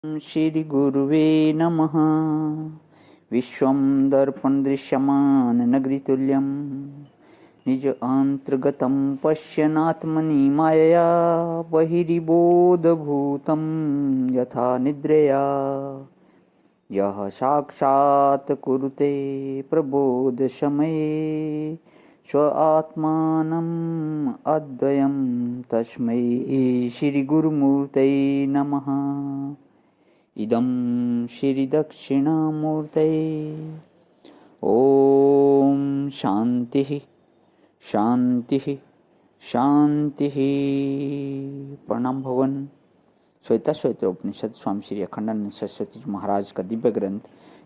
श्रीगुरुवे नमः। विश्वं दर्पणदृश्यमाननगरीतुल्यं निज अन्तर्गतं पश्यन्नात्मनि मायया बहिर्बोधभूतं यथा निद्रया यः साक्षात् कुरुते प्रबोधसमये स्व आत्मानम् अद्वयं तस्मै श्रीगुरुमूर्तये नमः। इदं श्रीदक्षिणामूर्तये। ओम शांति शांति शांति। प्रणाम भगवान। श्वेता श्वेत्र उपनिषद स्वामी श्री अखंडानंद सरस्वती जी महाराज का दिव्य ग्रंथ,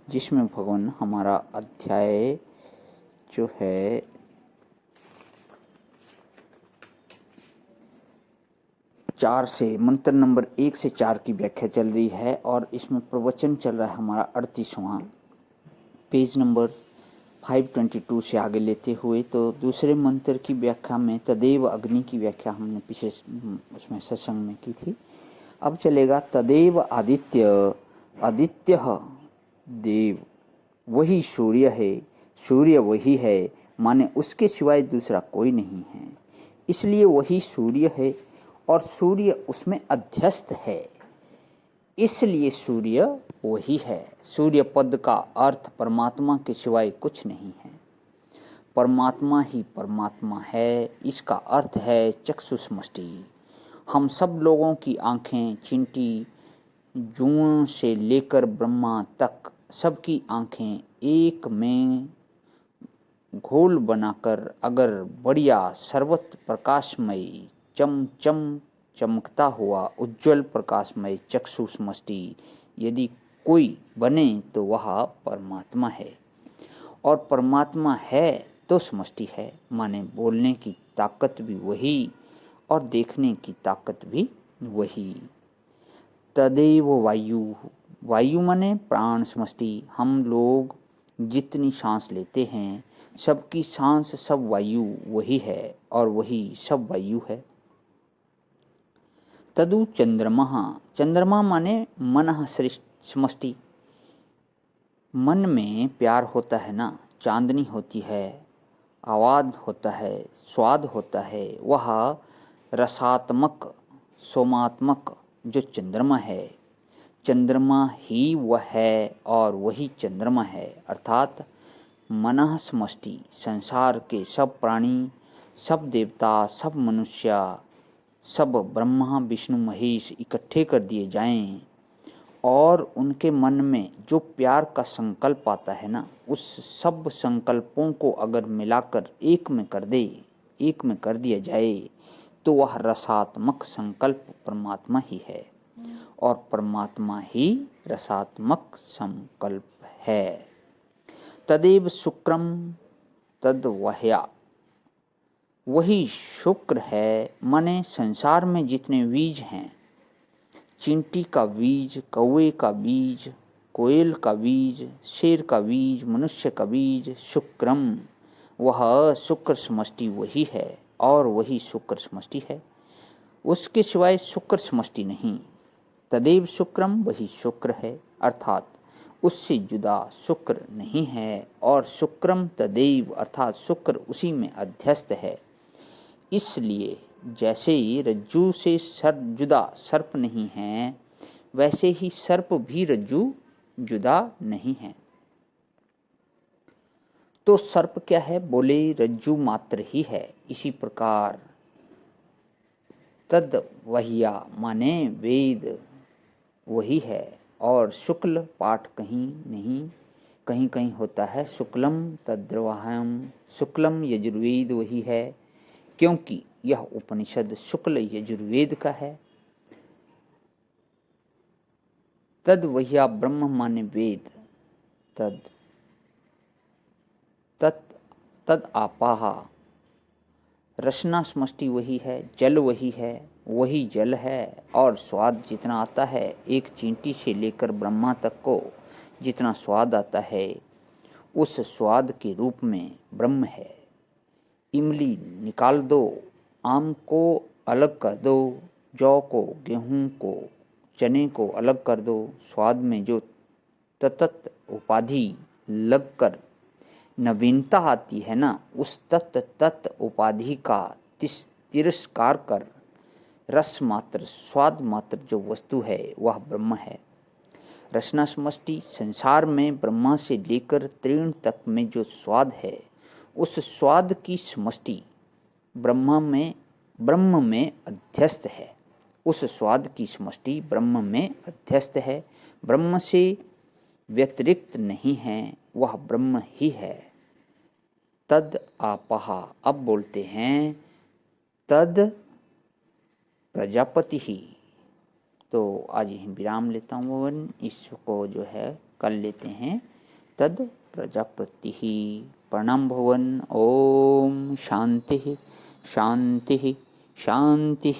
जिसमें भगवान हमारा अध्याय जो है 4 से मंत्र नंबर 1 से 4 की व्याख्या चल रही है और इसमें प्रवचन चल रहा है हमारा 38वां, पेज नंबर 522 से आगे लेते हुए। तो दूसरे मंत्र की व्याख्या में तदेव अग्नि की व्याख्या हमने पिछले उसमें सत्संग में की थी। अब चलेगा तदेव आदित्य। आदित्य देव, वही सूर्य है, सूर्य वही है, माने उसके सिवाय दूसरा कोई नहीं है, इसलिए वही सूर्य है और सूर्य उसमें अध्यस्त है, इसलिए सूर्य वही है। सूर्य पद का अर्थ परमात्मा के सिवाय कुछ नहीं है, परमात्मा ही परमात्मा है, इसका अर्थ है चक्षुष्मष्टि। हम सब लोगों की आंखें, चिंटी जुओं से लेकर ब्रह्मा तक सबकी आंखें एक में घोल बनाकर अगर बढ़िया सर्वत्र प्रकाशमयी चम चमकता हुआ उज्जवल प्रकाशमय चक्षु समष्टि यदि कोई बने तो वह परमात्मा है, और परमात्मा है तो समष्टि है, माने बोलने की ताकत भी वही और देखने की ताकत भी वही। तदेव वायु, वायु माने प्राण समष्टि। हम लोग जितनी सांस लेते हैं सबकी सांस सब वायु वही है और वही सब वायु है। तदु चंद्रमा, चंद्रमा माने मन समष्टि। मन में प्यार होता है ना, चांदनी होती है, आवाज होता है, स्वाद होता है, वह रसात्मक सोमात्मक जो चंद्रमा है, चंद्रमा ही वह है और वही चंद्रमा है। अर्थात मनः समष्टि। संसार के सब प्राणी, सब देवता, सब मनुष्य, सब ब्रह्मा विष्णु महेश इकट्ठे कर दिए जाएं और उनके मन में जो प्यार का संकल्प आता है ना, उस सब संकल्पों को अगर मिलाकर एक में कर दे, एक में कर दिया जाए तो वह रसात्मक संकल्प परमात्मा ही है और परमात्मा ही रसात्मक संकल्प है। तदेव शुक्रम तद वह्या, वही शुक्र है, माने संसार में जितने बीज हैं, चींटी का बीज, कौवे का बीज, कोयल का बीज, शेर का बीज, मनुष्य का बीज, शुक्रम, वह शुक्र समष्टि वही है और वही शुक्र समष्टि है, उसके सिवाय शुक्र समष्टि नहीं। तदेव शुक्रम, वही शुक्र है, अर्थात उससे जुदा शुक्र नहीं है, और शुक्रम तदेव अर्थात शुक्र उसी में अध्यस्त है। इसलिए जैसे ही रज्जू से जुदा सर्प नहीं है, वैसे ही सर्प भी रज्जू जुदा नहीं है। तो सर्प क्या है? बोले रज्जू मात्र ही है। इसी प्रकार तद वह्या माने वेद वही है, और शुक्ल पाठ कहीं नहीं, कहीं कहीं होता है शुक्लम तद्रवाहम, शुक्लम यजुर्वेद वही है, क्योंकि यह उपनिषद शुक्ल यजुर्वेद का है। तद वह्या ब्रह्म माने वेद, तद तत् तद आपाहा, रसना समष्टि वही है, जल वही है, वही जल है, और स्वाद जितना आता है, एक चींटी से लेकर ब्रह्मा तक को जितना स्वाद आता है, उस स्वाद के रूप में ब्रह्म है। इमली निकाल दो, आम को अलग कर दो, जौ को, गेहूं को चने को अलग कर दो, स्वाद में जो तत्त उपाधि लगकर नवीनता आती है ना, उस तत्त उपाधि का तिरस्कार कर रस मात्र, स्वाद मात्र जो वस्तु है वह ब्रह्म है। रसना समष्टि, संसार में ब्रह्मा से लेकर तृण तक में जो स्वाद है, उस स्वाद की समष्टि ब्रह्म में अध्यस्त है। उस स्वाद की समष्टि ब्रह्म में अध्यस्त है, ब्रह्म से व्यतिरिक्त नहीं है, वह ब्रह्म ही है। तद आपहा, अब बोलते हैं तद प्रजापति ही। तो आज यहीं विराम लेता हूँ भवन, इसको जो है कल लेते हैं तद प्रजापति ही। प्रणाम भवन। ओम शांति शांति शांति।